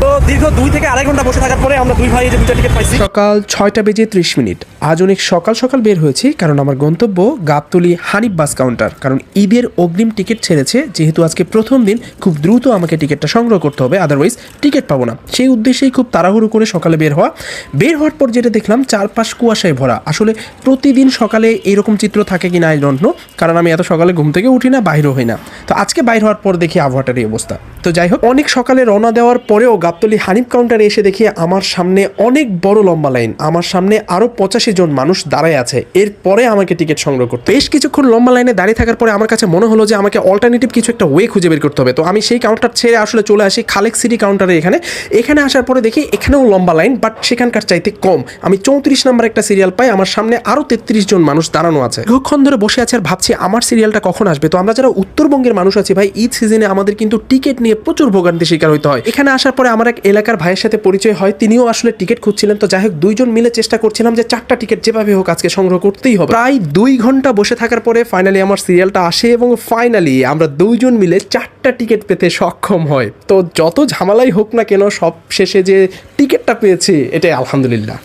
তো দীর্ঘ 2 থেকে আড়াই ঘন্টা বসে থাকার পরে আমরা দুই ভাই এই যে দুটো টিকিট পাইছি। সকাল 6:30 আজ অনেক সকাল সকাল বের হয়েছি, কারণ আমার গন্তব্য গাবতলী হানিফ বাস কাউন্টার। কারণ ঈদের অগ্রিম টিকিট ছেড়েছে, যেহেতু আজকে প্রথম দিন খুব দ্রুত আমাকে টিকিটটা সংগ্রহ করতে হবে, আদারওয়াইজ টিকিট পাবো না। সেই উদ্দেশ্যেই খুব তাড়াহুড়ো করে সকালে বের হওয়ার পর যেটা দেখলাম, চারপাশ কুয়াশায় ভরা। আসলে প্রতিদিন সকালে এইরকম চিত্র থাকে কিনা আই ডোন্ট নো, কারণ আমি এত সকালে ঘুম থেকে উঠি না, বাইরও হই না। তো আজকে বাইর হওয়ার পর দেখি আবহাওয়াটার এই অবস্থা। তো যাই হোক, অনেক সকালে রওনা দেওয়ার পরেও গাবতলী হানিফ কাউন্টারে এসে দেখি আমার সামনে অনেক বড় লম্বা লাইন। আমার সামনে আরো 85 জন মানুষ দাঁড়ায় আছে, এরপরে আমাকে টিকিট সংগ্রহ করতে। বেশ কিছুক্ষণ লম্বা লাইনে দাঁড়িয়ে থাকার পরে আমার কাছে মনে হলো যে আমাকে অল্টারনেটিভ কিছু একটা ওয়ে খুঁজে বের করতে হবে। তো আমি সেই কাউন্টার ছেড়ে আসলে চলে আসি খালেক সিটি কাউন্টারে। এখানে আসার পরে দেখি এখানেও লম্বা লাইন, বাট সেখানকার চাইতে কম। আমি 34 নাম্বার একটা সিরিয়াল পাই, আমার সামনে আরো 33 জন মানুষ দাঁড়ানো আছে। দীর্ঘক্ষণ ধরে বসে আছে আর ভাবছি আমার সিরিয়ালটা কখন আসবে। তো আমরা যারা উত্তরবঙ্গের মানুষ আছি ভাই, ঈদ সিজনে আমাদের কিন্তু টিকিট নিয়ে প্রচুর ভোগান্তি শিকার হইতে হয়। এখানে আসার পরে আমার এক এলাকার ভাইয়ের সাথে পরিচয় হয়, তিনিও আসলে টিকিট খুঁজছিলেন। তো যাই হোক, দুইজন মিলে চেষ্টা করছিলাম যে 4টা টিকিট যেভাবে হোক আজকে সংগ্রহ করতেই হবে। প্রায় 2 ঘন্টা বসে থাকার পরে ফাইনালি আমার সিরিয়ালটা আসে এবং ফাইনালি আমরা দুইজন মিলে 4টা টিকিট পেতে সক্ষম হয়। তো যত ঝামেলাই হোক না কেন, সব শেষে যে টিকিটটা পেয়েছি, এটাই আলহামদুলিল্লাহ।